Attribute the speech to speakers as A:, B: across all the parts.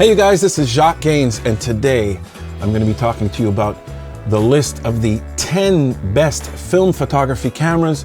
A: Hey you guys, this is Jacques Gaines, and today I'm going to be talking to you about the list of the 10 best film photography cameras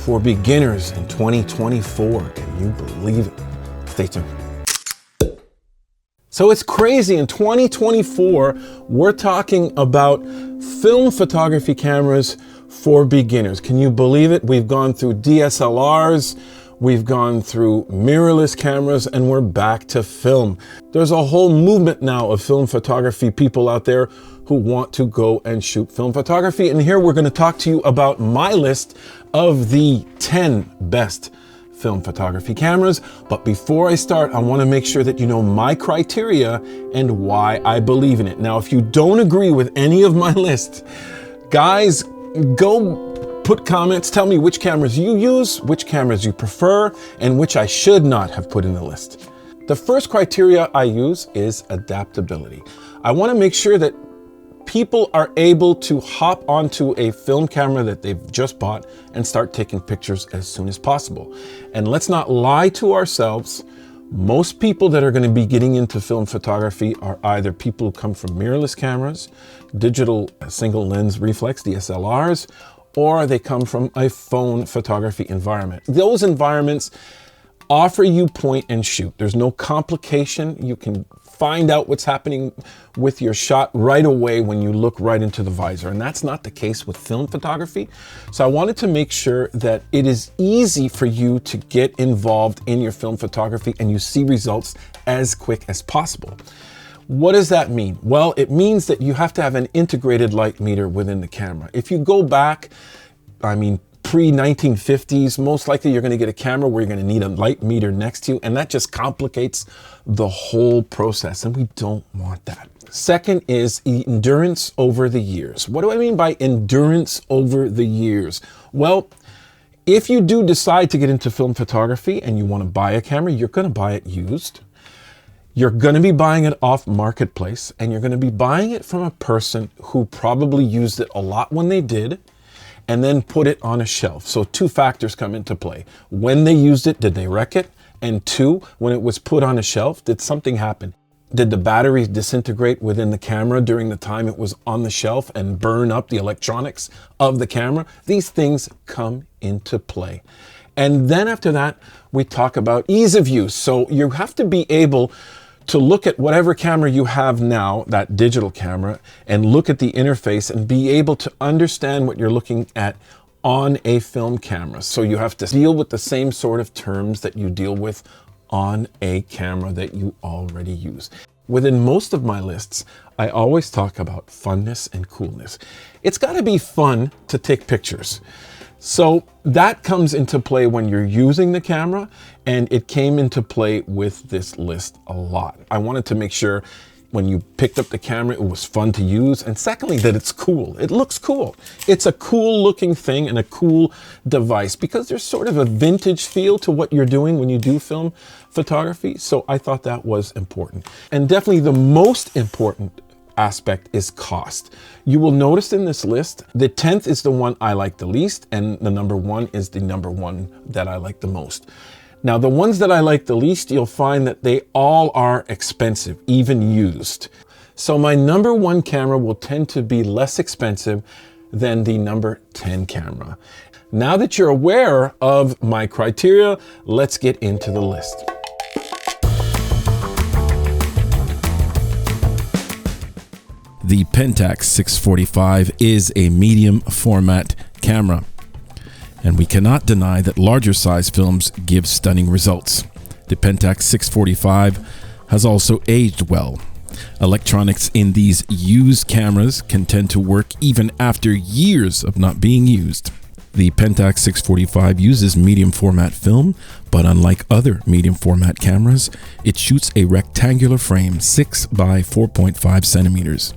A: for beginners in 2024. Can you believe it? Stay tuned. So it's crazy, in 2024, we're talking about film photography cameras for beginners. Can you believe it? We've gone through DSLRs, we've gone through mirrorless cameras, and we're back to film. There's a whole movement now of film photography people out there who want to go and shoot film photography. And here we're going to talk to you about my list of the 10 best film photography cameras. But before I start, I want to make sure that you know my criteria and why I believe in it. Now, if you don't agree with any of my lists, guys, go put comments, tell me which cameras you use, which cameras you prefer, and which I should not have put in the list. The first criteria I use is adaptability. I want to make sure that people are able to hop onto a film camera that they've just bought and start taking pictures as soon as possible. And let's not lie to ourselves. Most people that are going to be getting into film photography are either people who come from mirrorless cameras, digital single lens reflex, DSLRs, or they come from a phone photography environment. Those environments offer you point and shoot. There's no complication. You can find out what's happening with your shot right away when you look right into the visor. And that's not the case with film photography. So I wanted to make sure that it is easy for you to get involved in your film photography and you see results as quick as possible. What does that mean? Well, it means that you have to have an integrated light meter within the camera. If you go back, pre-1950s, most likely you're going to get a camera where you're going to need a light meter next to you, and that just complicates the whole process, and we don't want that. Second is endurance over the years. What do I mean by endurance over the years? Well, if you do decide to get into film photography and you want to buy a camera, you're going to buy it used. You're going to be buying it off marketplace, and you're going to be buying it from a person who probably used it a lot when they did, and then put it on a shelf. So two factors come into play. When they used it, did they wreck it? And two, when it was put on a shelf, did something happen? Did the batteries disintegrate within the camera during the time it was on the shelf and burn up the electronics of the camera? These things come into play. And then after that, we talk about ease of use. So you have to be able to look at whatever camera you have now, that digital camera, and look at the interface and be able to understand what you're looking at on a film camera. So you have to deal with the same sort of terms that you deal with on a camera that you already use. Within most of my lists, I always talk about funness and coolness. It's got to be fun to take pictures. So that comes into play when you're using the camera, and it came into play with this list a lot. I wanted to make sure when you picked up the camera, it was fun to use, and secondly, that it's cool. It looks cool. It's a cool looking thing and a cool device because there's sort of a vintage feel to what you're doing when you do film photography. So I thought that was important. And definitely the most important aspect is cost. You will notice in this list, the 10th is the one I like the least, and the number 1 is the number 1 that I like the most. Now, the ones that I like the least, you'll find that they all are expensive, even used. So my number 1 camera will tend to be less expensive than the number 10 camera. Now that you're aware of my criteria, let's get into the list.
B: The Pentax 645 is a medium format camera, and we cannot deny that larger size films give stunning results. The Pentax 645 has also aged well. Electronics in these used cameras can tend to work even after years of not being used. The Pentax 645 uses medium format film, but unlike other medium format cameras, it shoots a rectangular frame 6 by 4.5 centimeters.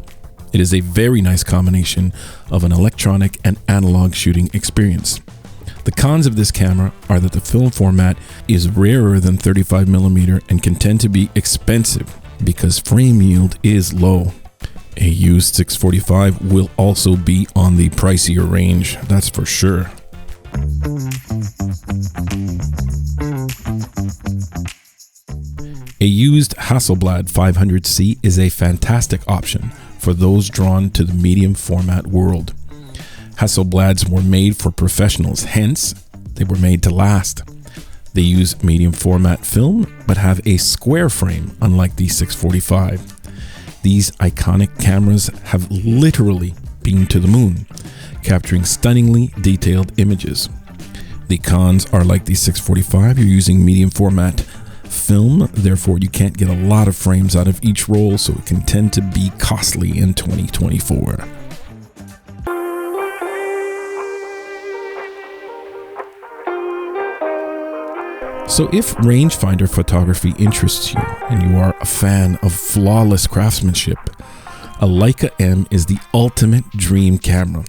B: It is a very nice combination of an electronic and analog shooting experience. The cons of this camera are that the film format is rarer than 35mm and can tend to be expensive because frame yield is low. A used 645 will also be on the pricier range, that's for sure. A used Hasselblad 500C is a fantastic option for those drawn to the medium format world. Hasselblads were made for professionals, hence they were made to last. They use medium format film but have a square frame, unlike the 645. These iconic cameras have literally been to the moon, capturing stunningly detailed images. The cons are like the 645, you're using medium format film, therefore you can't get a lot of frames out of each roll, so it can tend to be costly in 2024. So if rangefinder photography interests you and you are a fan of flawless craftsmanship, a Leica M is the ultimate dream camera.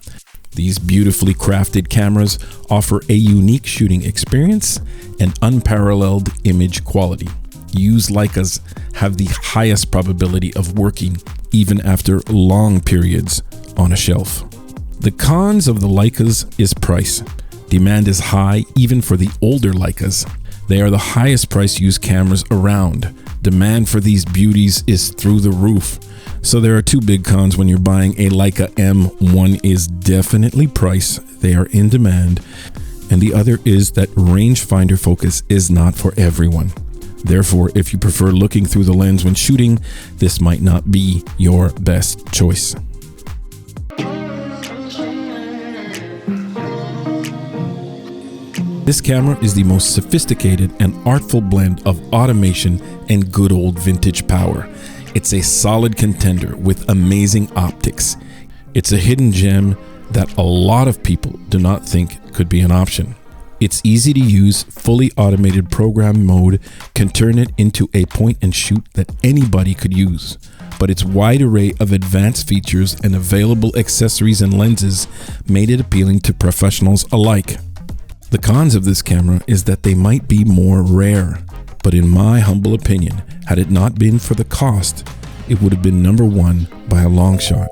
B: These beautifully crafted cameras offer a unique shooting experience and unparalleled image quality. Used Leicas have the highest probability of working even after long periods on a shelf. The cons of the Leicas is price. Demand is high even for the older Leicas. They are the highest price used cameras around. Demand for these beauties is through the roof. So there are two big cons when you're buying a Leica M. One is definitely price. They are in demand. And the other is that rangefinder focus is not for everyone. Therefore, if you prefer looking through the lens when shooting, this might not be your best choice. This camera is the most sophisticated and artful blend of automation and good old vintage power. It's a solid contender with amazing optics. It's a hidden gem that a lot of people do not think could be an option. Its easy to use, fully automated program mode can turn it into a point and shoot that anybody could use. But its wide array of advanced features and available accessories and lenses made it appealing to professionals alike. The cons of this camera is that they might be more rare, but in my humble opinion, had it not been for the cost, it would have been number one by a long shot.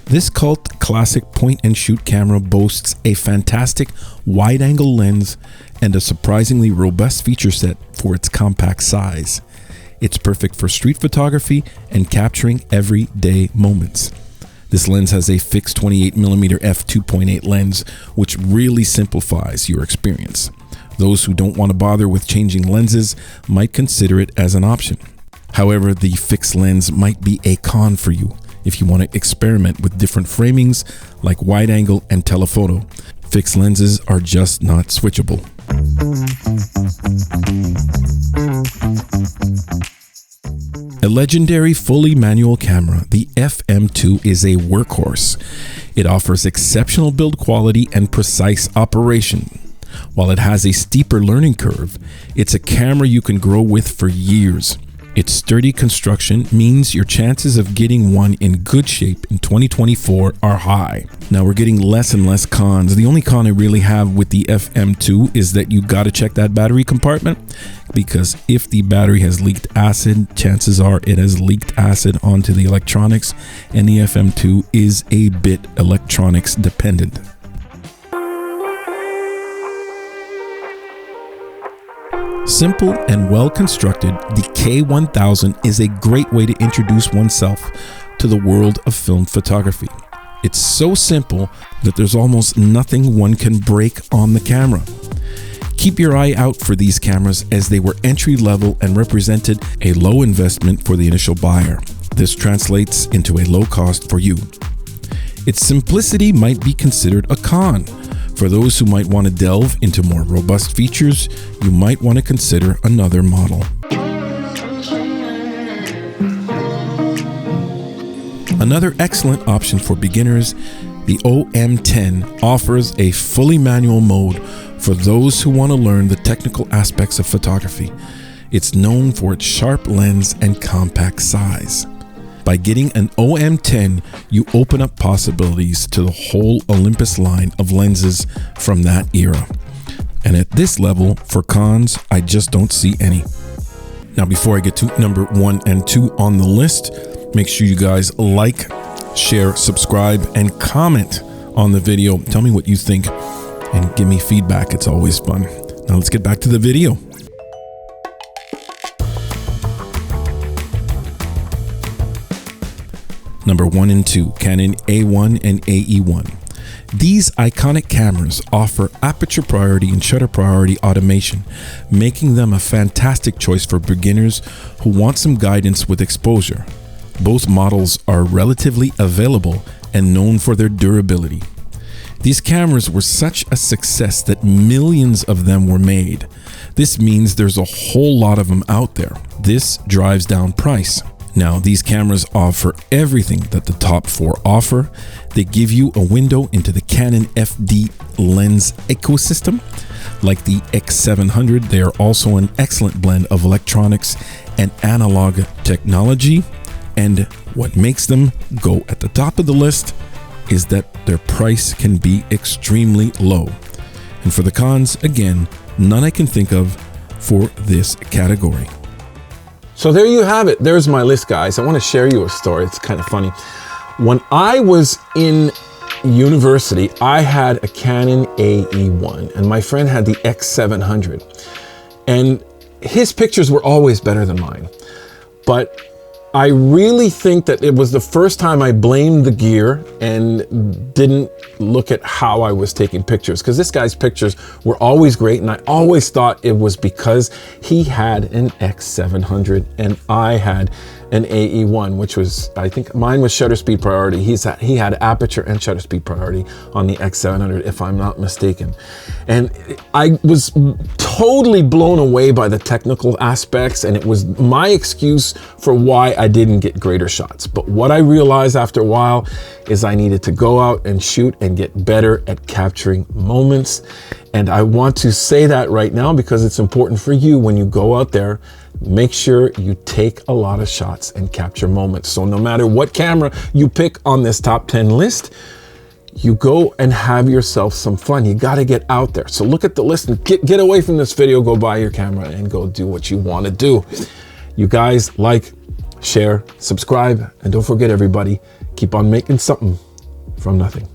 B: This cult classic point and shoot camera boasts a fantastic wide angle lens and a surprisingly robust feature set for its compact size. It's perfect for street photography and capturing everyday moments. This lens has a fixed 28mm f2.8 lens, which really simplifies your experience. Those who don't want to bother with changing lenses might consider it as an option. However, the fixed lens might be a con for you if you want to experiment with different framings like wide angle and telephoto. Fixed lenses are just not switchable. A legendary fully manual camera, the FM2 is a workhorse. It offers exceptional build quality and precise operation. While it has a steeper learning curve, it's a camera you can grow with for years. Its sturdy construction means your chances of getting one in good shape in 2024 are high. Now we're getting less and less cons. The only con I really have with the FM2 is that you got to check that battery compartment, because if the battery has leaked acid, chances are it has leaked acid onto the electronics, and the FM2 is a bit electronics dependent. Simple and well constructed, the K1000 is a great way to introduce oneself to the world of film photography. It's so simple that there's almost nothing one can break on the camera. Keep your eye out for these cameras, as they were entry level and represented a low investment for the initial buyer. This translates into a low cost for you. Its simplicity might be considered a con. For those who might want to delve into more robust features, you might want to consider another model. Another excellent option for beginners, the OM10 offers a fully manual mode for those who want to learn the technical aspects of photography. It's known for its sharp lens and compact size. By getting an OM10, you open up possibilities to the whole Olympus line of lenses from that era. And at this level, for cons, I just don't see any. Now, before I get to number 1 and 2 on the list, make sure you guys like, share, subscribe, and comment on the video. Tell me what you think and give me feedback. It's always fun. Now let's get back to the video. Number 1 and 2, Canon A1 and AE1. These iconic cameras offer aperture priority and shutter priority automation, making them a fantastic choice for beginners who want some guidance with exposure. Both models are relatively available and known for their durability. These cameras were such a success that millions of them were made. This means there's a whole lot of them out there. This drives down price. Now, these cameras offer everything that the top 4 offer. They give you a window into the Canon FD lens ecosystem. Like the X700, they are also an excellent blend of electronics and analog technology. And what makes them go at the top of the list is that their price can be extremely low. And for the cons, again, none I can think of for this category.
A: So there you have it. There's my list, guys. I want to share you a story. It's kind of funny. When I was in university, I had a Canon AE1 and my friend had the X700. And his pictures were always better than mine. But I really think that it was the first time I blamed the gear and didn't look at how I was taking pictures, because this guy's pictures were always great, and I always thought it was because he had an X700 and I had an AE1, which was, I think mine was shutter speed priority. He had aperture and shutter speed priority on the X700, if I'm not mistaken. And I was totally blown away by the technical aspects, and it was my excuse for why I didn't get greater shots. But what I realized after a while is I needed to go out and shoot and get better at capturing moments. And I want to say that right now because it's important for you when you go out there. Make sure you take a lot of shots and capture moments. So no matter what camera you pick on this top 10 list, you go and have yourself some fun. You got to get out there. So look at the list and get away from this video, go buy your camera and go do what you want to do. You guys like, share, subscribe, and don't forget everybody, keep on making something from nothing.